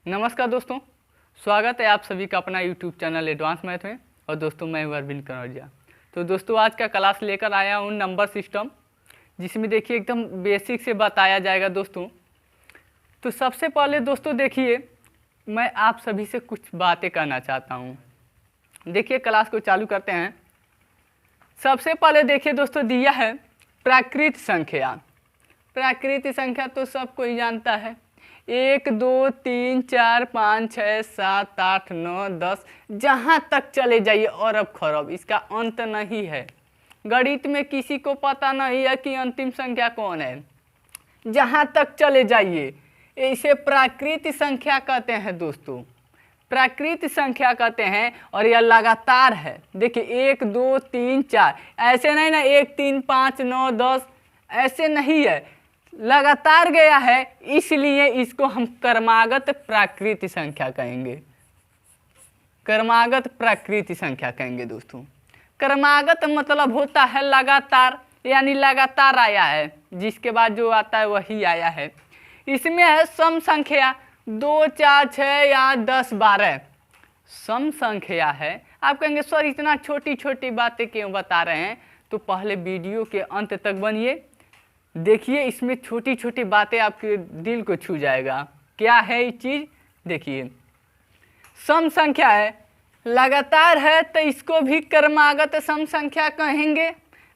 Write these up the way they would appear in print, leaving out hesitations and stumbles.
नमस्कार दोस्तों, स्वागत है आप सभी का अपना यूट्यूब चैनल एडवांस मैथ में। और दोस्तों मैं हूं अरविंद कनौजिया। तो दोस्तों आज का क्लास लेकर आया हूं नंबर सिस्टम, जिसमें देखिए एकदम बेसिक से बताया जाएगा दोस्तों। तो सबसे पहले दोस्तों देखिए, मैं आप सभी से कुछ बातें करना चाहता हूं। देखिए क्लास को चालू करते हैं। सबसे पहले देखिए दोस्तों, दिया है प्राकृत संख्या। प्राकृत संख्या तो सब कोई जानता है, 1 2 3 4 5 6 7 8 9 10, जहाँ तक चले जाइए अरब खरब, इसका अंत नहीं है। गणित में किसी को पता नहीं है कि अंतिम संख्या कौन है, जहाँ तक चले जाइए। इसे प्राकृत संख्या कहते हैं दोस्तों, प्राकृत संख्या कहते हैं। और यह लगातार है। देखिए 1 2 3 4, ऐसे नहीं ना 1 3 5 9 10, ऐसे नहीं है, लगातार गया है, इसलिए इसको हम क्रमागत प्राकृत संख्या कहेंगे। क्रमागत प्राकृत संख्या कहेंगे दोस्तों। क्रमागत मतलब होता है लगातार, यानी लगातार आया है, जिसके बाद जो आता है वही आया है। इसमें है सम संख्या 2 4 6 8 10 12, सम संख्या है। आप कहेंगे सर इतना छोटी छोटी बातें क्यों बता रहे हैं? तो पहले वीडियो के अंत तक बनिए, देखिए इसमें छोटी छोटी बातें आपके दिल को छू जाएगा। क्या है ये चीज़? देखिए सम संख्या है, लगातार है, तो इसको भी क्रमागत सम संख्या कहेंगे।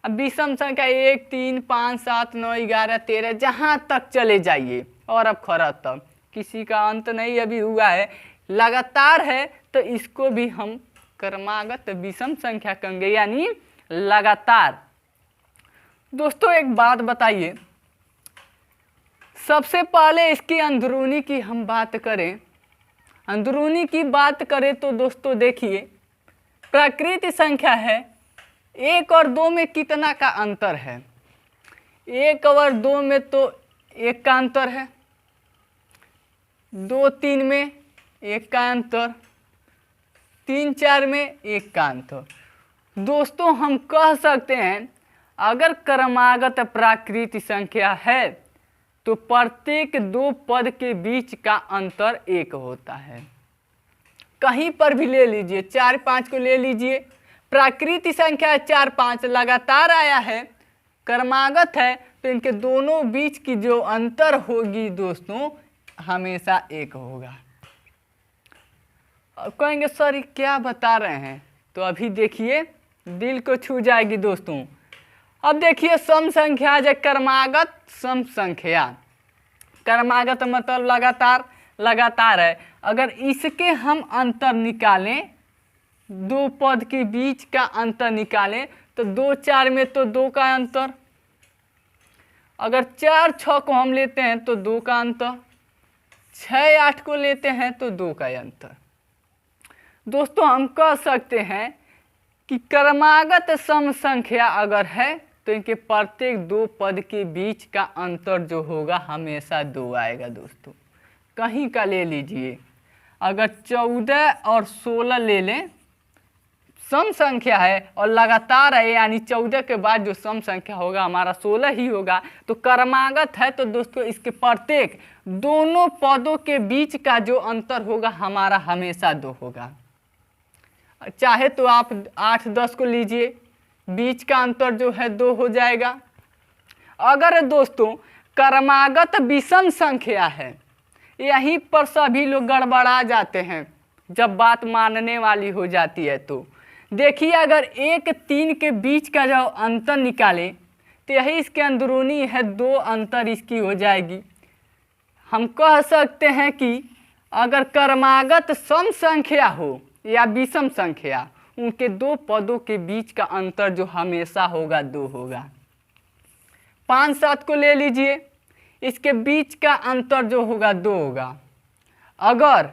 अब विषम संख्या 1 3 5 7 9 11 13, जहाँ तक चले जाइए और अब खरब तक, किसी का अंत नहीं अभी हुआ है, लगातार है, तो इसको भी हम क्रमागत विषम संख्या कहेंगे, यानी लगातार। दोस्तों एक बात बताइए, सबसे पहले इसकी अंदरूनी की हम बात करें। अंदरूनी की बात करें तो दोस्तों देखिए, प्राकृत संख्या है, 1 और 2 में कितना का अंतर है? 1 और 2 में तो 1 का अंतर है, 2 3 में 1 का अंतर, 3 4 में 1 का अंतर। दोस्तों हम कह सकते हैं, अगर क्रमागत प्राकृत संख्या है तो प्रत्येक 2 पद के बीच का अंतर 1 होता है। कहीं पर भी ले लीजिए, 4 5 को ले लीजिए, प्राकृत संख्या 4 5 लगातार आया है, क्रमागत है, तो इनके दोनों बीच की जो अंतर होगी दोस्तों हमेशा 1 होगा। अब कहेंगे सर क्या बता रहे हैं? तो अभी देखिए दिल को छू जाएगी दोस्तों। अब देखिए सम संख्या जो क्रमागत सम संख्या, क्रमागत मतलब लगातार, लगातार है। अगर इसके हम अंतर निकालें, 2 पद के बीच का अंतर निकालें, तो 2 4 में तो 2 का अंतर, अगर 4 6 को हम लेते हैं तो 2 का अंतर, 6 8 को लेते हैं तो 2 का अंतर। दोस्तों हम कह सकते हैं कि क्रमागत सम संख्या अगर है तो इनके प्रत्येक 2 पद के बीच का अंतर जो होगा हमेशा 2 आएगा दोस्तों। कहीं का ले लीजिए, अगर 14 और 16 ले लें, सम संख्या है और लगातार है, यानी 14 के बाद जो सम संख्या होगा हमारा 16 ही होगा, तो क्रमागत है, तो दोस्तों इसके प्रत्येक दोनों पदों के बीच का जो अंतर होगा हमारा हमेशा 2 होगा। चाहे तो आप 8 10 को लीजिए, बीच का अंतर जो है 2 हो जाएगा। अगर दोस्तों क्रमागत विषम संख्या है, यहीं पर सभी लोग गड़बड़ा जाते हैं जब बात मानने वाली हो जाती है। तो देखिए अगर 1 3 के बीच का जो अंतर निकाले तो यही इसके अंदरूनी है, 2 अंतर इसकी हो जाएगी। हम कह सकते हैं कि अगर क्रमागत सम संख्या हो या विषम संख्या, उनके 2 पदों के बीच का अंतर जो हमेशा होगा 2 होगा। 5 7 को ले लीजिए, इसके बीच का अंतर जो होगा 2 होगा। अगर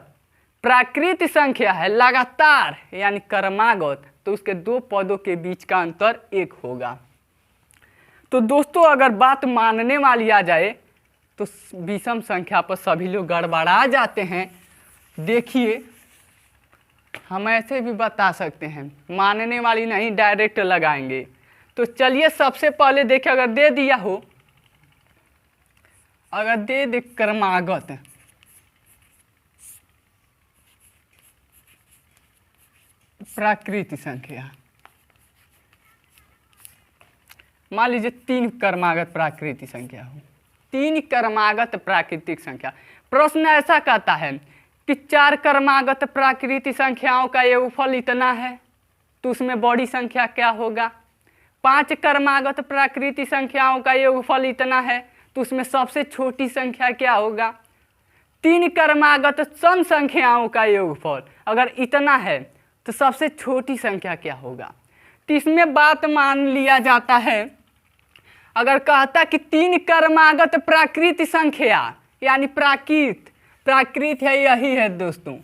प्राकृत संख्या है लगातार यानी क्रमागत, तो उसके 2 पदों के बीच का अंतर 1 होगा। तो दोस्तों अगर बात मानने वाली आ जाए तो विषम संख्या पर सभी लोग गड़बड़ा जाते हैं। देखिए हम ऐसे भी बता सकते हैं, मानने वाली नहीं डायरेक्ट लगाएंगे। तो चलिए सबसे पहले देखिए, अगर दे दिया हो, अगर दे क्रमागत, प्राकृतिक संख्या, मान लीजिए 3 क्रमागत प्राकृतिक संख्या हो, 3 क्रमागत प्राकृतिक संख्या। प्रश्न ऐसा कहता है कि 4 क्रमागत प्राकृतिक संख्याओं का योगफल इतना है, तो उसमें बड़ी संख्या क्या होगा। 5 क्रमागत प्राकृतिक संख्याओं का योगफल इतना है, तो उसमें सबसे छोटी संख्या क्या होगा। 3 क्रमागत सम संख्याओं का योगफल अगर इतना है तो सबसे छोटी संख्या क्या होगा। तो इसमें बात मान लिया जाता है, अगर कहता कि 3 क्रमागत प्राकृतिक संख्या, यानी प्राकृत है, यही है दोस्तों।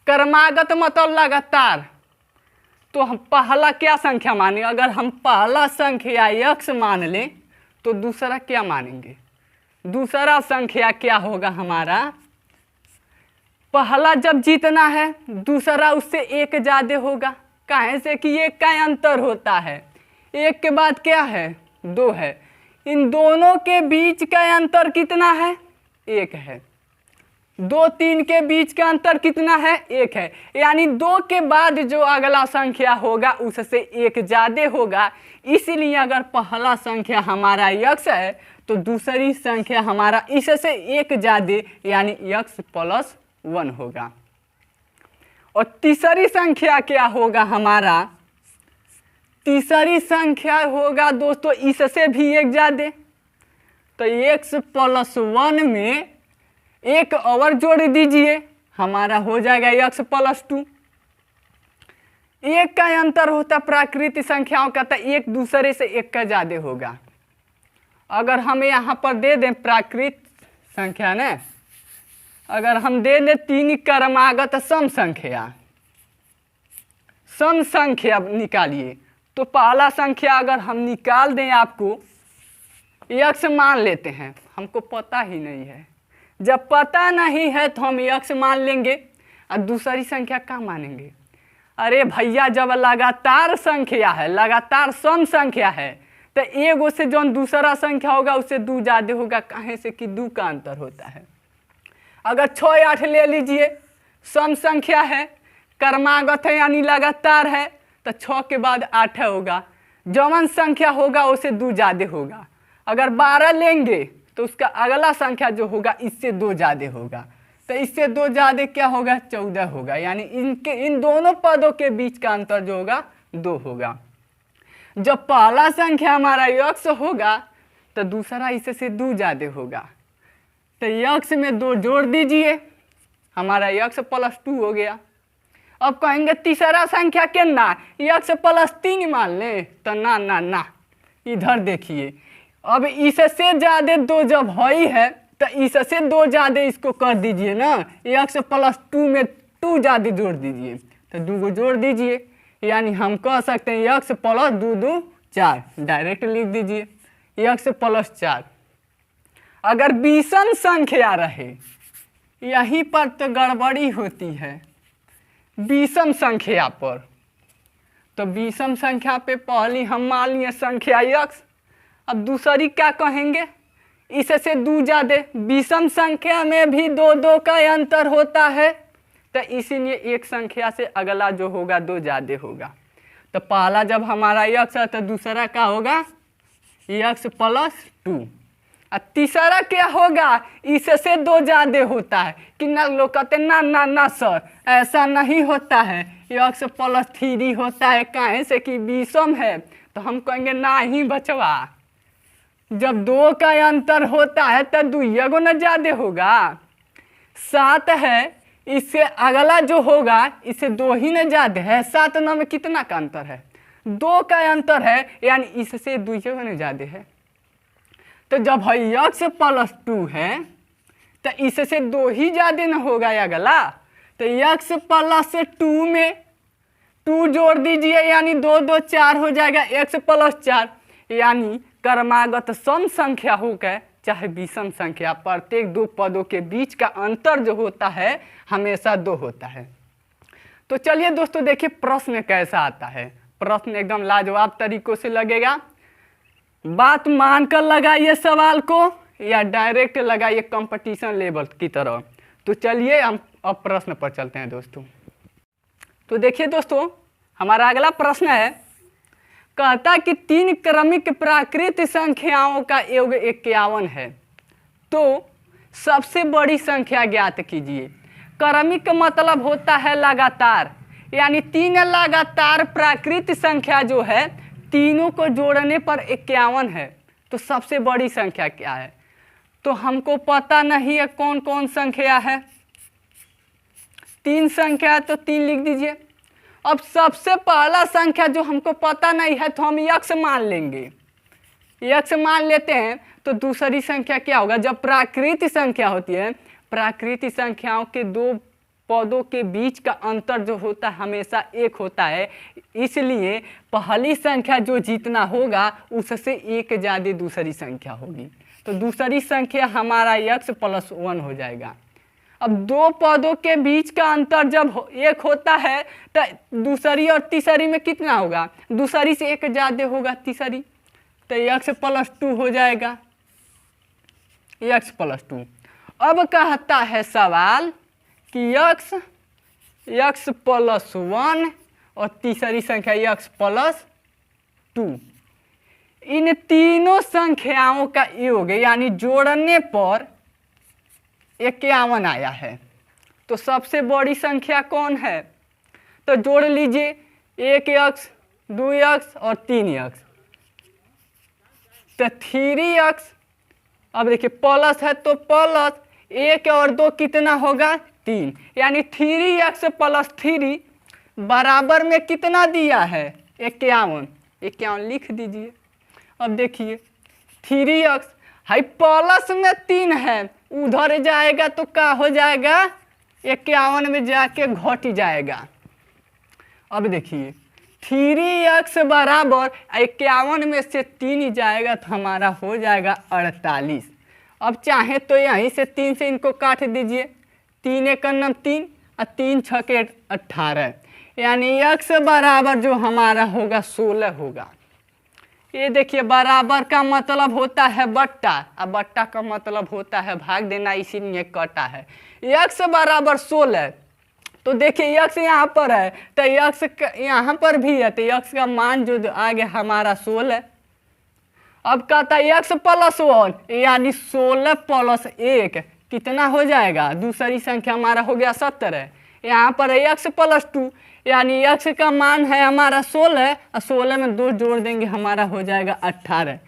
क्रमागत मतलब लगातार, तो हम पहला क्या संख्या मानेंगे। अगर हम पहला संख्या x मान लें तो दूसरा क्या मानेंगे। दूसरा संख्या क्या होगा हमारा, पहला जब जीतना है दूसरा उससे 1 ज़्यादा होगा। काहे से कि 1 का अंतर होता है, 1 के बाद क्या है 2 है, इन दोनों के बीच का अंतर कितना है 1 है। 2 3 के बीच का अंतर कितना है 1 है, यानी 2 के बाद जो अगला संख्या होगा उससे 1 ज़्यादा होगा। इसलिए अगर पहला संख्या हमारा x है तो दूसरी संख्या हमारा इससे 1 ज़्यादा यानी x + 1 होगा। और तीसरी संख्या क्या होगा हमारा, तीसरी संख्या होगा दोस्तों इससे भी 1 ज़्यादा, तो x + 1 में 1 और जोड़ दीजिए, हमारा हो जाएगा x + 2। 1 का अंतर होता प्राकृतिक संख्याओं का, तो एक दूसरे से 1 का ज़्यादा होगा। अगर हम यहाँ पर दे दें प्राकृतिक संख्या ने, अगर हम दे दें 3 क्रमागत सम संख्या निकालिए, तो पहला संख्या अगर हम निकाल दें आपको x मान लेते हैं, हमको पता ही नहीं है। जब पता नहीं है तो हम x मान लेंगे और दूसरी संख्या क्या मानेंगे। अरे भैया जब लगातार संख्या है, लगातार सम संख्या है, तो एगो से जो दूसरा संख्या होगा उससे 2 ज़्यादा होगा। कहे से कि 2 का अंतर होता है। अगर 6 8 ले लीजिए, सम संख्या है, क्रमागत है यानी लगातार है, तो 6 के बाद 8 होगा, जवन संख्या होगा उससे 2 ज़्यादा होगा। अगर 12 लेंगे तो उसका अगला संख्या जो होगा इससे 2 ज़्यादा होगा, तो इससे 2 ज़्यादा क्या होगा 14 होगा, यानी इन दोनों पदों के बीच का अंतर जो होगा 2 होगा। जब पहला संख्या हमारा x होगा तो दूसरा इससे 2 ज़्यादा होगा, तो x में 2 जोड़ दीजिए, हमारा x + 2 हो गया। अब कहेंगे तीसरा संख्या कितना, x + 3 मान ले, तो ना, इधर देखिए, अब इससे ज़्यादा 2 जब है तो इससे 2 ज़्यादा इसको कर दीजिए ना, x + 2 में 2 ज़्यादा जोड़ दीजिए, तो 2 को जोड़ दीजिए, यानी हम कह सकते हैं x + 2 2 4, डायरेक्ट लिख दीजिए x + 4। अगर विषम संख्या रहे, यहीं पर तो गड़बड़ी होती है विषम संख्या पर। तो विषम संख्या पे पहली हम मान लिए संख्या x, अब दूसरी क्या कहेंगे, इससे 2 ज़्यादा। विषम संख्या में भी 2 2 का अंतर होता है, तो इसीलिए एक संख्या से अगला जो होगा 2 ज़्यादा होगा। तो पहला जब हमारा x है तो दूसरा क्या होगा x + 2, और तीसरा क्या होगा इससे 2 ज़्यादा होता है। कि ना लोग कहते ना सर ऐसा नहीं होता है, x + 3 होता है, काहे से कि विषम है। तो हम कहेंगे ना ही बचवा, जब 2 का अंतर होता है तो 2 गुना ज़्यादा होगा। 7 है, इससे अगला जो होगा इससे 2 ही न ज़्यादा है, 7 9 में कितना का अंतर है 2 का अंतर है, यानी इससे 2 गुना ज़्यादा है। तो जब x + 2 है तो इससे 2 ही ज़्यादा न होगा अगला, तो x + 2 में 2 जोड़ दीजिए, यानी 2 2 4 हो जाएगा x + 4, यानी क्रमागत सम संख्या होकर चाहे विषम संख्या, प्रत्येक 2 पदों के बीच का अंतर जो होता है हमेशा 2 होता है। तो चलिए दोस्तों देखिए प्रश्न कैसा आता है। प्रश्न एकदम लाजवाब तरीकों से लगेगा, बात मानकर लगाइए सवाल को या डायरेक्ट लगाइए कंपटीशन लेवल की तरह। तो चलिए हम अब प्रश्न पर चलते हैं दोस्तों। तो देखिए दोस्तों हमारा अगला प्रश्न है, कहता कि 3 क्रमिक प्राकृतिक संख्याओं का योग 51 है, तो सबसे बड़ी संख्या ज्ञात कीजिए। क्रमिक का मतलब होता है लगातार, यानी 3 लगातार प्राकृतिक संख्या जो है तीनों को जोड़ने पर 51 है, तो सबसे बड़ी संख्या क्या है? तो हमको पता नहीं है कौन कौन संख्या है। 3 संख्या है तो 3 लिख दीजिए। अब सबसे पहला संख्या जो हमको पता नहीं है तो हम यक्ष मान लेंगे। यक्ष मान लेते हैं तो दूसरी संख्या क्या होगा? जब प्राकृतिक संख्या होती है, प्राकृतिक संख्याओं के 2 पदों के बीच का अंतर जो होता है हमेशा 1 होता है, इसलिए पहली संख्या जो जितना होगा उससे 1 ज़्यादा दूसरी संख्या होगी, तो दूसरी संख्या हमारा यक्ष प्लस 1 हो जाएगा। अब 2 पदों के बीच का अंतर जब 1 होता है तो दूसरी और तीसरी में कितना होगा? दूसरी से 1 ज़्यादा होगा तीसरी, तो यक्ष प्लस 2 हो जाएगा, यक्ष प्लस 2। अब कहता है सवाल कि यक्ष प्लस 1 और तीसरी संख्या यक्ष प्लस 2, इन तीनों संख्याओं का योग यानी जोड़ने पर 51 आया है, तो सबसे बड़ी संख्या कौन है? तो जोड़ लीजिए, 1 यक्ष, 2 यक्ष और 3 यक्ष, तो 3 यक्ष। अब देखिए प्लस है तो प्लस 1 और 2 कितना होगा? 3, यानी 3 यक्ष प्लस 3 बराबर में कितना दिया है? 51। 51 लिख दीजिए। अब देखिए 3 यक्ष हाई प्लस में 3 है, उधर जाएगा तो क्या हो जाएगा? 51 में जाके घट जाएगा। अब देखिए 3 यक्ष बराबर 51 में से 3 जाएगा तो हमारा हो जाएगा 48। अब चाहे तो यहीं से 3 से इनको काट दीजिए, 3 एक 3 और 3 6 18, यानी यक्ष बराबर जो हमारा होगा 16 होगा। ये देखिए बराबर का मतलब होता है बट्टा, अब बट्टा का मतलब होता है भाग देना, इसीलिए कटा है। यक्ष बराबर 16, तो देखिए यक्ष यहाँ पर है तो यक्ष यहाँ पर भी है, तो यक्ष का मान जो आ गया हमारा 16। अब कहता है यक्ष प्लस 1 यानी 16 प्लस 1 कितना हो जाएगा? दूसरी संख्या हमारा हो गया 17। यहाँ पर है यक्ष प्लस 2 यानी यक्ष का मान है हमारा 16 और 16 में 2 जोड़ देंगे हमारा हो जाएगा 18।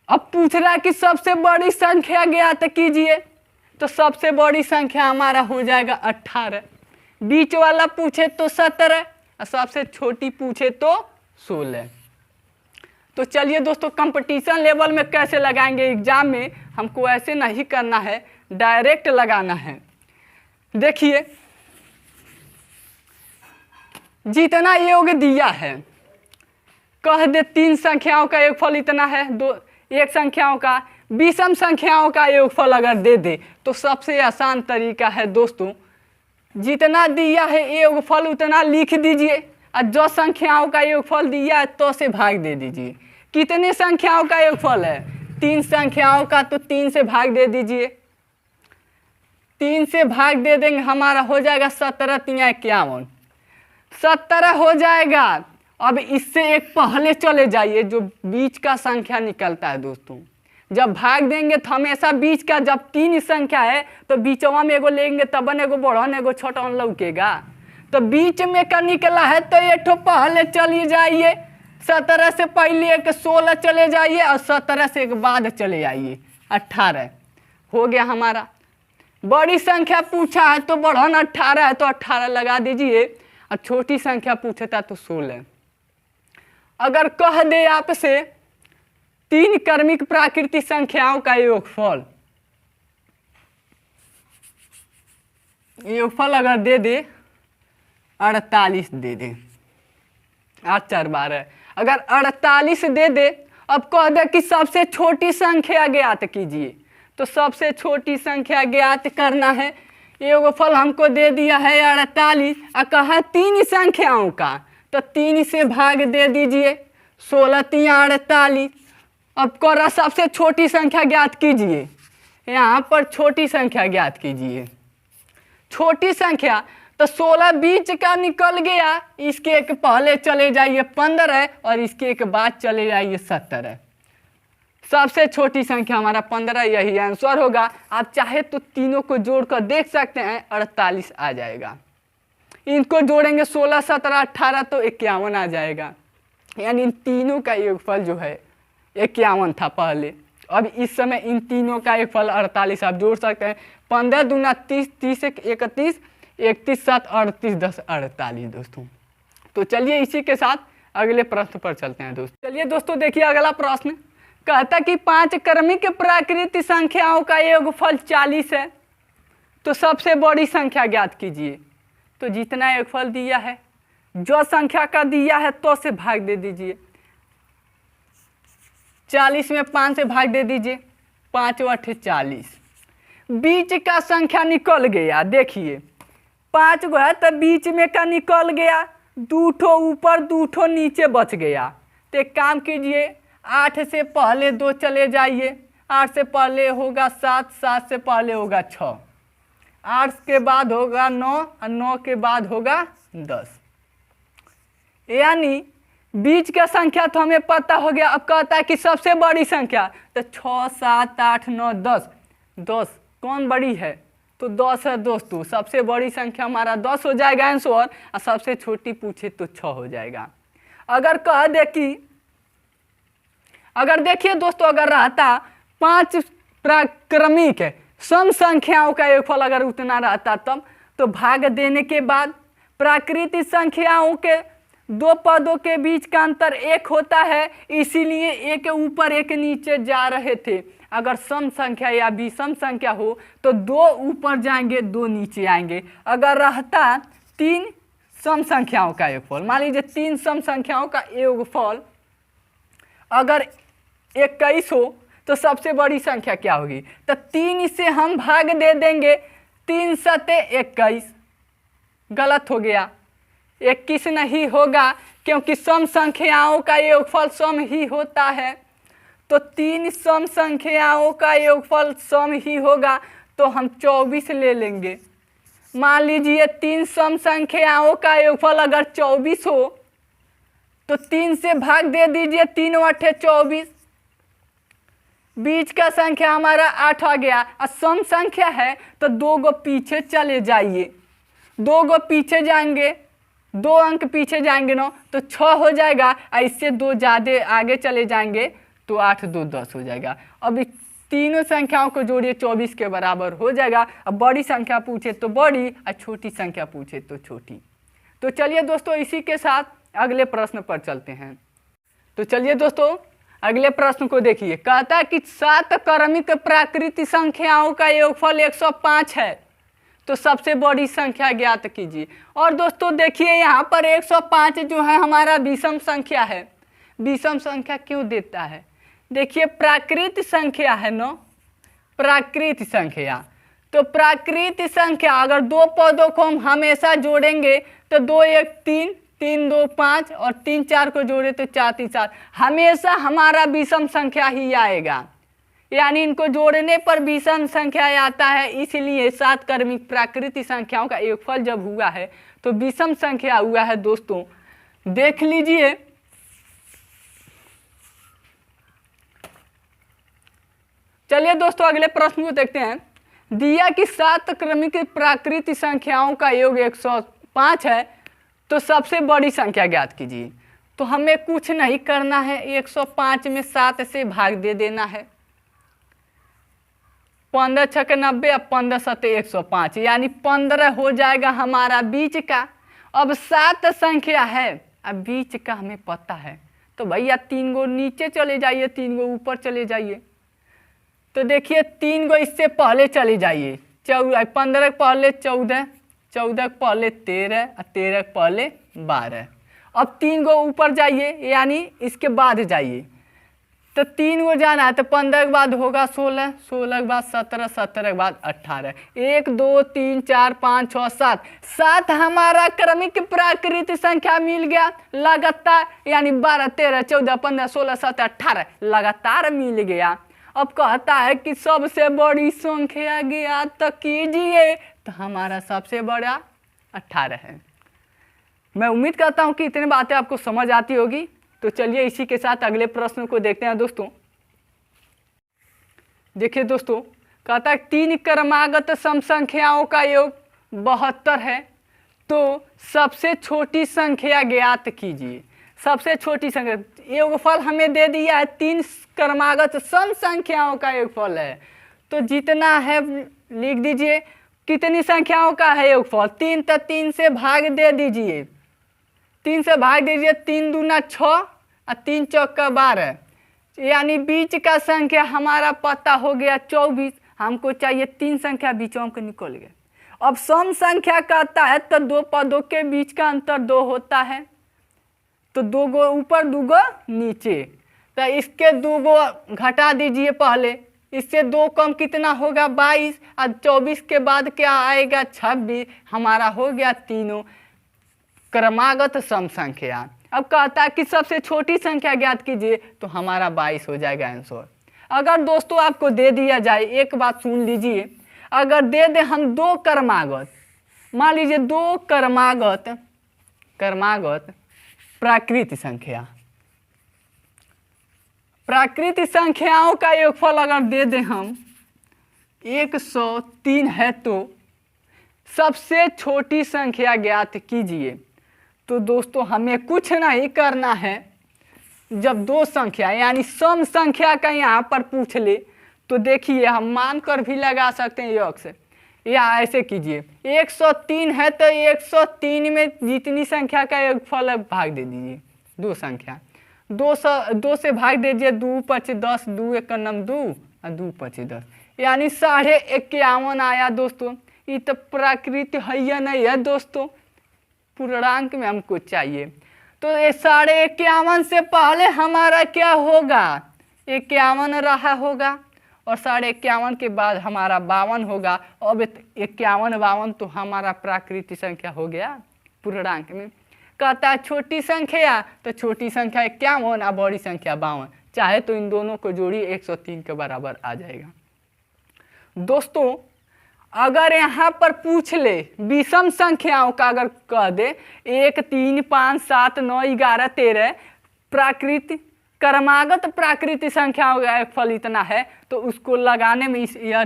अब पूछ रहा है कि सबसे बड़ी संख्या ज्ञात कीजिए, तो सबसे बड़ी संख्या हमारा हो जाएगा 18। बीच वाला पूछे तो 17 और सबसे छोटी पूछे तो 16। तो चलिए दोस्तों, कंपटीशन लेवल में कैसे लगाएंगे एग्जाम में, हमको ऐसे नहीं करना है, डायरेक्ट लगाना है। देखिए जितना योग दिया है, कह दे 3 संख्याओं का योगफल इतना है, 1 संख्याओं का, विषम संख्याओं का योगफल अगर दे दे तो सबसे आसान तरीका है दोस्तों, जितना दिया है योगफल उतना लिख दीजिए और जो संख्याओं का योगफल दिया है तो से भाग दे दीजिए। कितने संख्याओं का योगफल है? 3 संख्याओं का, तो 3 से भाग दे दीजिए। 3 से भाग दे देंगे हमारा हो जाएगा 17 3 51, 17 हो जाएगा। अब इससे एक पहले चले जाइए, जो बीच का संख्या निकलता है दोस्तों, जब भाग देंगे तो हमेशा बीच का, जब 3 संख्या है तो बीचवा में एगो लेंगे तब एगो बढ़न एगो छोटन लौकेगा, तो बीच में का निकला है तो एक ठो पहले चली जाइए, 17 से पहले एक 16 चले जाइए और 17 से एक बाद चले आइए 18 हो गया हमारा। बड़ी संख्या पूछा है तो बढ़न 18 है तो 18 लगा दीजिए, और छोटी संख्या पूछता तो 16। अगर कह दे आपसे 3 क्रमिक प्राकृतिक संख्याओं का योगफल, योगफल अगर दे दे 48 दे दे, 8 4 12, अगर 48 दे दे, अब कह दे कि सबसे छोटी संख्या ज्ञात कीजिए, तो सबसे छोटी संख्या ज्ञात करना है। योगफल हमको दे दिया है 48 और कहा 3 संख्याओं का, तो 3 से भाग दे दीजिए, 16 3 48। अब करा सबसे छोटी संख्या ज्ञात कीजिए, यहाँ पर छोटी संख्या ज्ञात कीजिए। छोटी संख्या तो 16 बीच का निकल गया, इसके एक पहले चले जाइए 15 और इसके एक बाद चले जाइए 17। सबसे छोटी संख्या हमारा 15, यही आंसर होगा। आप चाहे तो तीनों को जोड़कर देख सकते हैं, 48 आ जाएगा। इनको जोड़ेंगे 16, 17, 18 तो 51 आ जाएगा। यानी इन तीनों का योगफल जो है 51 था पहले। अब इस समय इन तीनों का योगफल 48 आप जोड़ सकते हैं। 15 दूना 30, 30 एक 31, 31 7 38 10 48 दोस्तों। तो चलिए इसी के साथ अगले प्रश्न पर चलते हैं दोस्तों। चलिए दोस्तों देखिए अगला प्रश्न कहता कि 5 क्रमिक प्राकृतिक संख्याओं का योगफल 40 है, तो सबसे बड़ी संख्या ज्ञात कीजिए। तो जितना योगफल दिया है, जो संख्या का दिया है तो से भाग दे दीजिए। 40 में 5 से भाग दे दीजिए, 5 8 40। बीच का संख्या निकल गया, देखिए 5 गो है तो बीच में का निकल गया, 2 ठो ऊपर 2 ठो नीचे बच गया। तो एक काम कीजिए, 8 से पहले 2 चले जाइए, 8 से पहले होगा 7, 7 से पहले होगा 6, 8 के बाद होगा 9 और 9 के बाद होगा 10। यानी बीच का संख्या तो हमें पता हो गया। अब कहता है कि सबसे बड़ी संख्या, तो 6 7 8 9 10। 10 कौन बड़ी है? तो 10 है दोस्तों। सबसे बड़ी संख्या हमारा 10 हो जाएगा आंसर, और सबसे छोटी पूछे तो 6 हो जाएगा। अगर कह दे कि अगर देखिए दोस्तों, अगर रहता 5 क्रमिक है सम संख्याओं का योगफल अगर उतना रहता तब, तो भाग देने के बाद प्राकृतिक संख्याओं के 2 पदों के बीच का अंतर 1 होता है, इसीलिए एक ऊपर एक नीचे जा रहे थे। अगर सम संख्या या विषम संख्या हो तो 2 ऊपर जाएंगे 2 नीचे आएंगे। अगर रहता 3 सम संख्याओं का योगफल, मान लीजिए 3 सम संख्याओं का योगफल अगर 21 हो तो सबसे बड़ी संख्या क्या होगी? तो 3 से हम भाग दे देंगे, 3 सते 21। गलत हो गया, 21 नहीं होगा, क्योंकि सम संख्याओं का योगफल सम ही होता है। तो 3 सम संख्याओं का योगफल सम ही होगा, तो हम 24 ले लेंगे। मान लीजिए 3 सम संख्याओं का योगफल अगर 24 हो तो 3 से भाग दे दीजिए, 3 8 24। बीच का संख्या हमारा 8 आ गया। और सम संख्या है तो 2 गो पीछे चले जाइए, 2 गो पीछे जाएंगे, 2 अंक पीछे जाएंगे 9 तो 6 हो जाएगा। इससे 2 ज़्यादा आगे चले जाएंगे तो 8 2 10 हो जाएगा। अब तीनों संख्याओं को जोड़िए, 24 के बराबर हो जाएगा। अब बड़ी संख्या पूछे तो बड़ी और छोटी संख्या पूछे तो छोटी। तो चलिए दोस्तों इसी के साथ अगले प्रश्न पर चलते हैं। तो चलिए दोस्तों अगले प्रश्न को देखिए। कहता है कि 7 क्रमिक प्राकृतिक संख्याओं का योगफल 105 है, तो सबसे बड़ी संख्या ज्ञात कीजिए। और दोस्तों देखिए यहाँ पर 105 जो है हमारा विषम संख्या है। विषम संख्या क्यों देता है? देखिए प्राकृतिक संख्या है ना, प्राकृतिक संख्या। तो प्राकृतिक संख्या अगर 2 पदों को हम हमेशा जोड़ेंगे तो 2 1 3, 3 2 5 और 3 4 को जोड़े तो 4 3 7, हमेशा हमारा विषम संख्या ही आएगा। यानी इनको जोड़ने पर विषम संख्या आता है। इसलिए 7 क्रमिक प्राकृतिक संख्याओं का योगफल जब हुआ है तो विषम संख्या हुआ है दोस्तों। देख लीजिए, चलिए दोस्तों अगले प्रश्न को देखते हैं। दिया कि 7 क्रमिक प्राकृतिक संख्याओं का योग 105 है, तो सबसे बड़ी संख्या ज्ञात कीजिए। तो हमें कुछ नहीं करना है, 105 में 7 से भाग दे देना है। 15 6 90 और 15 7 105, यानी 15 हो जाएगा हमारा बीच का। अब 7 संख्या है, अब बीच का हमें पता है, तो भैया 3 गो नीचे चले जाइए, 3 गो ऊपर चले जाइए। तो देखिए 3 गो इससे पहले चले जाइए, 15 के पहले 14, 14 के पहले 13 और 13 के पहले 12। अब 3 गो ऊपर जाइए, यानी इसके बाद जाइए। तो 3 गो जाना है, तो 15 के बाद होगा 16, 16 के बाद 17, 17 के बाद 18। 1 2 3 4 5 6 7, 7 हमारा क्रमिक प्राकृतिक संख्या मिल गया लगातार, यानी 12 13 14 15 16 17 18 लगातार मिल गया। अब कहता है कि सबसे बड़ी संख्या ज्ञात कीजिए। तो हमारा सबसे बड़ा 18 है। मैं उम्मीद करता हूँ कि इतनी बातें आपको समझ आती होगी। तो चलिए इसी के साथ अगले प्रश्न को देखते हैं दोस्तों। देखिए दोस्तों, कहता है 3 क्रमागत सम संख्याओं का योग 72 है, तो सबसे छोटी संख्या ज्ञात कीजिए। सबसे छोटी संख्या, योगफल हमें दे दिया है 3 क्रमागत सम संख्याओं का योगफल है, तो जितना है लिख दीजिए। कितनी संख्याओं का है योगफल? 3, तो 3 से भाग दे दीजिए। 3 से भाग दीजिए, 3 दूना 6 और 3 चौका 12, यानी बीच का संख्या हमारा पता हो गया 24। हमको चाहिए 3 संख्या बीचों को निकल गए। अब सम संख्या कहता है तो 2 पदों के बीच का अंतर 2 होता है, तो 2 गो ऊपर 2 गो नीचे, तो इसके 2 गो घटा दीजिए पहले। इससे 2 कम कितना होगा? 22, और 24 के बाद क्या आएगा? 26। हमारा हो गया तीनों क्रमागत सम संख्या। अब कहता है कि सबसे छोटी संख्या ज्ञात कीजिए, तो हमारा 22 हो जाएगा आंसर। अगर दोस्तों आपको दे दिया जाए, एक बात सुन लीजिए, अगर दे दे हम 2 क्रमागत, मान लीजिए 2 क्रमागत प्राकृत संख्या, प्राकृतिक संख्याओं का योगफल अगर दे दें हम 103 है, तो सबसे छोटी संख्या ज्ञात कीजिए। तो दोस्तों हमें कुछ नहीं करना है। जब 2 संख्या यानी सम संख्या का यहाँ पर पूछ ले, तो देखिए हम मान कर भी लगा सकते हैं योग से, या ऐसे कीजिए 103 है तो 103 में जितनी संख्या का योगफल है भाग दे दीजिए। 2 संख्या 2 से भाग दीजिए, 2 5 10, 2 1 9 2 और 2 5 10, यानी 51.5 आया दोस्तों। ये तो प्राकृत है या नहीं है दोस्तों, पूर्णांक में हमको चाहिए। तो ये 51.5 से पहले हमारा क्या होगा? 51 रहा होगा, और 51.5 के बाद हमारा 52 होगा। अब 51 52 तो हमारा प्राकृतिक संख्या हो गया पूर्णांक में। कहता है छोटी संख्या, तो छोटी संख्या 51 और बड़ी संख्या 52, चाहे तो इन दोनों को जोड़िए 103 के बराबर आ जाएगा। दोस्तों अगर यहाँ पर पूछ ले विषम संख्याओं का, अगर कह दे 1 3 5 7 9 11 13 प्राकृतिक क्रमागत प्राकृतिक संख्याओं का फल इतना है, तो उसको लगाने में यह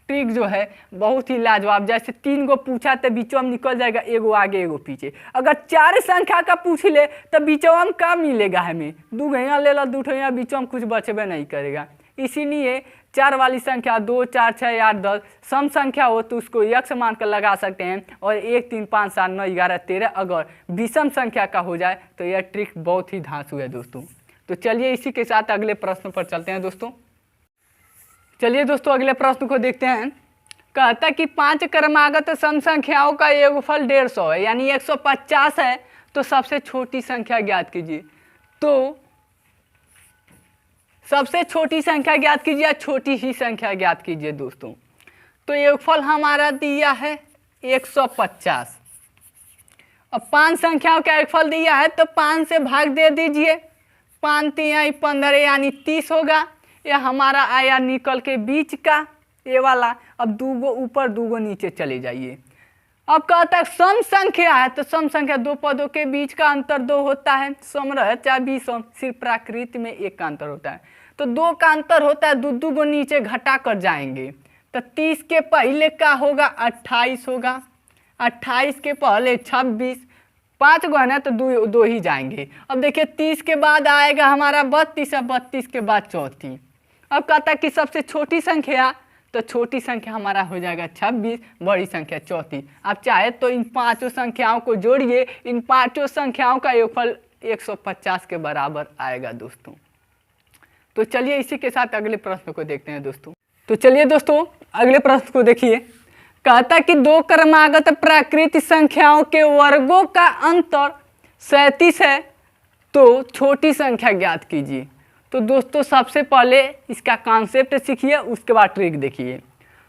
ट्रिक जो है बहुत ही लाजवाब। जैसे 3 गो पूछा तो बीचों में निकल जाएगा, एगो आगे एगो पीछे। अगर 4 संख्या का पूछ ले तो बीचों में का मिलेगा? हमें 2 गैया ले लो, 2 ठैया, बीचों में कुछ बचबे नहीं करेगा। इसीलिए 4 वाली संख्या 2 4 6 8 10 सम संख्या हो तो उसको यक्ष मान कर लगा सकते हैं, और 1 3 5 7 9 11 13 अगर विषम संख्या का हो जाए तो यह ट्रिक बहुत ही धांसू है दोस्तों। तो चलिए इसी के साथ अगले प्रश्न पर चलते हैं दोस्तों। चलिए दोस्तों अगले प्रश्न को देखते हैं। कहता कि 5 क्रमागत सम संख्याओं का योगफल 150 है, यानी 150 है, तो सबसे छोटी संख्या ज्ञात कीजिए। तो सबसे छोटी संख्या ज्ञात कीजिए, छोटी ही संख्या ज्ञात कीजिए दोस्तों। तो योगफल हमारा दिया है 150, अब 5 संख्याओं का योगफल दिया है, तो 5 से भाग दे दीजिए। 5 3 15 यानी 30 होगा। यह हमारा आया निकल के बीच का ये वाला। अब 2 गो ऊपर 2 गो नीचे चले जाइए। अब कहता है सम संख्या है, तो सम संख्या 2 पदों के बीच का अंतर 2 होता है। सम रहे चाहे विषम, सिर्फ प्राकृत में 1 का अंतर होता है, तो 2 का अंतर होता है। 2 गो नीचे घटा कर जाएंगे, तो 30 के पहले का होगा 28 होगा, 28 के पहले 26, 5 गो है ना, तो 2 ही जाएंगे। अब देखिए 30 के बाद आएगा हमारा 32, 32 के बाद 34। अब कहता है कि सबसे छोटी संख्या, तो छोटी संख्या हमारा हो जाएगा 26, बड़ी संख्या 34। आप चाहे तो इन 5 संख्याओं को जोड़िए, इन 5 संख्याओं का योगफल 150 के बराबर आएगा दोस्तों। तो चलिए इसी के साथ अगले प्रश्न को देखते हैं दोस्तों। तो चलिए दोस्तों अगले प्रश्न को देखिए। कहता कि 2 क्रमागत प्राकृतिक संख्याओं के वर्गों का अंतर 37 है, तो छोटी संख्या ज्ञात कीजिए। तो दोस्तों सबसे पहले इसका कॉन्सेप्ट सीखिए, उसके बाद ट्रिक देखिए।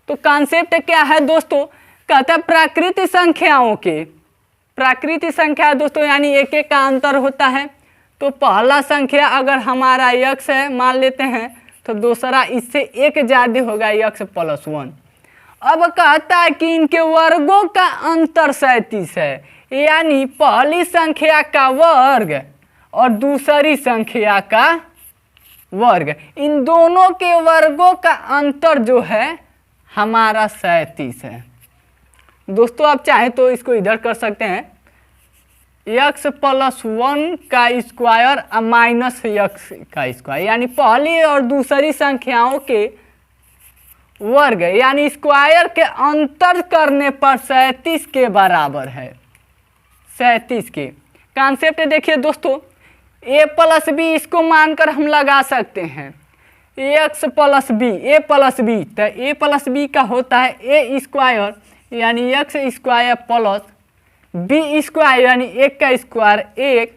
तो कॉन्सेप्ट क्या है दोस्तों? कहता है प्राकृतिक संख्याओं के, प्राकृतिक संख्या दोस्तों यानी 1 1 का अंतर होता है। तो पहला संख्या अगर हमारा यक्ष है मान लेते हैं, तो दूसरा इससे 1 ज़्यादा होगा, यक्ष +1। अब कहता है कि इनके वर्गों का अंतर 37 है, यानी पहली संख्या का वर्ग और दूसरी संख्या का वर्ग, इन दोनों के वर्गों का अंतर जो है हमारा 37 है। दोस्तों आप चाहें तो इसको इधर कर सकते हैं, x प्लस 1 का स्क्वायर माइनस x का स्क्वायर, यानी पहली और दूसरी संख्याओं के वर्ग यानी स्क्वायर के अंतर करने पर 37 के बराबर है। 37 के कॉन्सेप्ट देखिए दोस्तों, a प्लस बी इसको मानकर हम लगा सकते हैं x plus b, a plus b, तो a प्लस बी का होता है a स्क्वायर यानी x square plus b square यानी 1 का स्क्वायर 1,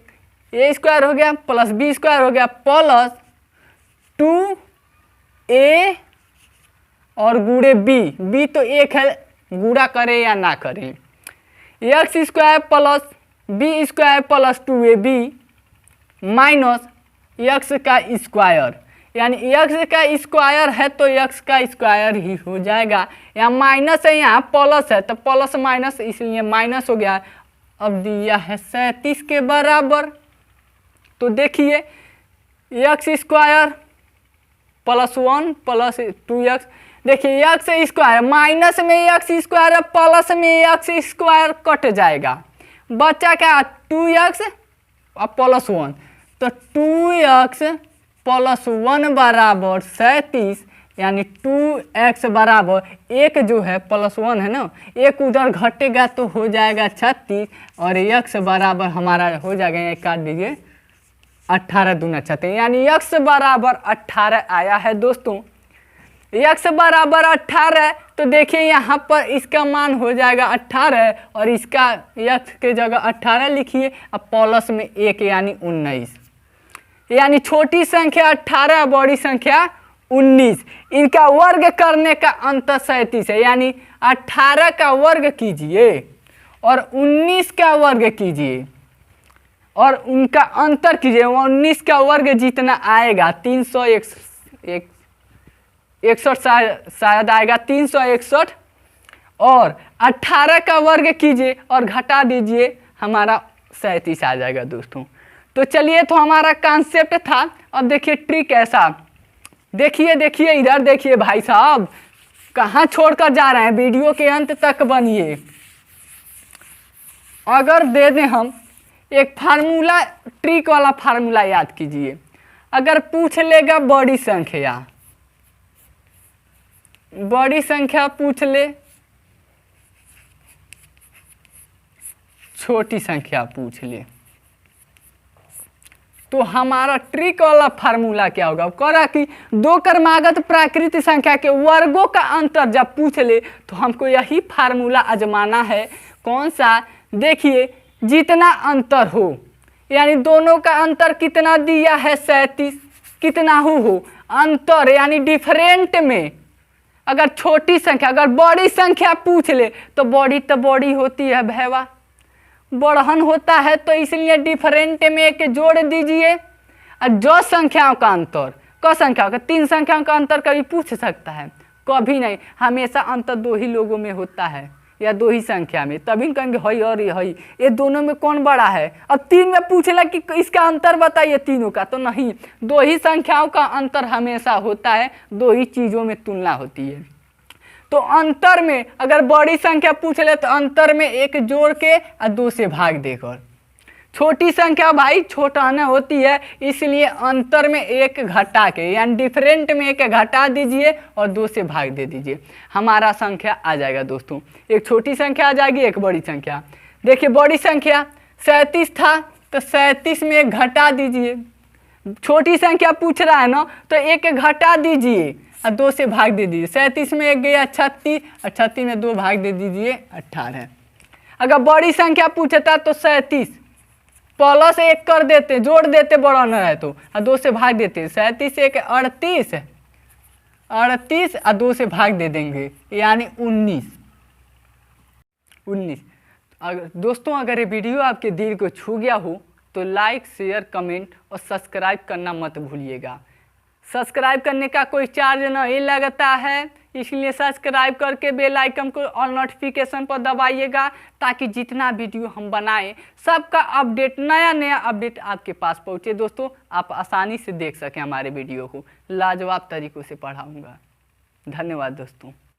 a स्क्वायर हो गया प्लस बी स्क्वायर हो गया प्लस 2a और गुणे b तो 1 है, गुणा करें या ना करें, x square plus b square plus 2ab minus x का स्क्वायर, यानी एक्स का स्क्वायर है तो एक्स का स्क्वायर ही हो जाएगा। यहाँ माइनस है, यहाँ प्लस है, तो प्लस माइनस इसलिए माइनस हो गया। अब दिया है 37 के बराबर, तो देखिए x square plus 1 plus 2x, देखिए एक्स स्क्वायर माइनस में एक्स स्क्वायर प्लस में एक्स स्क्वायर कट जाएगा, बचा क्या 2x और प्लस 1, तो 2x प्लस 1 बराबर 37, यानी 2x बराबर 1 जो है प्लस 1 है ना, 1 उधर घटेगा तो हो जाएगा 36 और x बराबर हमारा हो जाएगा, ये काट दीजिए 18 दूना 36, यानी x बराबर 18 आया है दोस्तों। x बराबर 18, तो देखिए यहाँ पर इसका मान हो जाएगा 18 और इसका x के जगह 18 लिखिए, अब प्लस में 1 यानी 19, यानी छोटी संख्या 18 बड़ी संख्या 19, इनका वर्ग करने का अंतर 37 है, यानी 18 का वर्ग कीजिए और 19 का वर्ग कीजिए और उनका अंतर कीजिए, 19 का वर्ग जितना आएगा 361 शायद आएगा 361, और 18 का वर्ग कीजिए और घटा दीजिए, हमारा 37 आ जाएगा दोस्तों। तो चलिए, तो हमारा कॉन्सेप्ट था। अब देखिए ट्रिक ऐसा, देखिए देखिए इधर देखिए भाई साहब, कहाँ छोड़कर जा रहे हैं, वीडियो के अंत तक बनिए। अगर दे दें हम एक फार्मूला, ट्रिक वाला फार्मूला याद कीजिए, अगर पूछ लेगा बड़ी संख्या पूछ ले, छोटी संख्या पूछ ले, तो हमारा ट्रिक वाला फार्मूला क्या होगा, कह कि दो क्रमागत प्राकृतिक संख्या के वर्गों का अंतर जब पूछ ले तो हमको यही फार्मूला आजमाना है। कौन सा, देखिए जितना अंतर हो, यानी दोनों का अंतर कितना दिया है 37, कितना हो अंतर, यानी डिफरेंट में अगर छोटी संख्या, अगर बड़ी संख्या पूछ ले तो बड़ी होती है भैया, बढ़हन होता है, तो इसलिए डिफरेंट में एक जोड़ दीजिए। और जो संख्याओं का अंतर, क संख्याओं का 3 संख्याओं का अंतर कभी पूछ सकता है, कभी नहीं, हमेशा अंतर 2 ही लोगों में होता है या 2 ही संख्या में, तभी कहेंगे हई और हई, ये दोनों में कौन बड़ा है। अब 3 में पूछला कि इसका अंतर बताइए तीनों का, तो नहीं, 2 ही संख्याओं का अंतर हमेशा होता है, 2 ही चीज़ों में तुलना होती है। तो अंतर में अगर बड़ी संख्या पूछ ले तो अंतर में 1 जोड़ के और 2 से भाग देकर, छोटी संख्या भाई छोटा न होती है, इसलिए अंतर में 1 घटा के, यानी डिफरेंट में 1 घटा दीजिए और 2 से भाग दे दीजिए, हमारा संख्या आ जाएगा दोस्तों। एक छोटी संख्या आ जाएगी, एक बड़ी संख्या। देखिए बड़ी संख्या 37 था, तो 37 में 1 घटा दीजिए, छोटी संख्या पूछ रहा है ना, तो 1 घटा दीजिए और 2 से भाग दे दीजिए, 37 में 1 गया 36 और 36 में 2 भाग दे दीजिए 18। अगर बड़ी संख्या पूछता तो 37 प्लस 1 कर देते, जोड़ देते बड़ा न रहे तो, और 2 से भाग देते, 37 से 1 38 और 2 से भाग दे देंगे, यानी 19। दोस्तों अगर ये वीडियो आपके दिल को छू गया हो तो लाइक, शेयर, कमेंट और सब्सक्राइब करना मत भूलिएगा। सब्सक्राइब करने का कोई चार्ज नहीं लगता है, इसलिए सब्सक्राइब करके बेल आइकन को और नोटिफिकेशन पर दबाइएगा, ताकि जितना वीडियो हम बनाएं सबका अपडेट, नया नया अपडेट आपके पास पहुंचे दोस्तों, आप आसानी से देख सकें हमारे वीडियो को। लाजवाब तरीक़ों से पढ़ाऊँगा। धन्यवाद दोस्तों।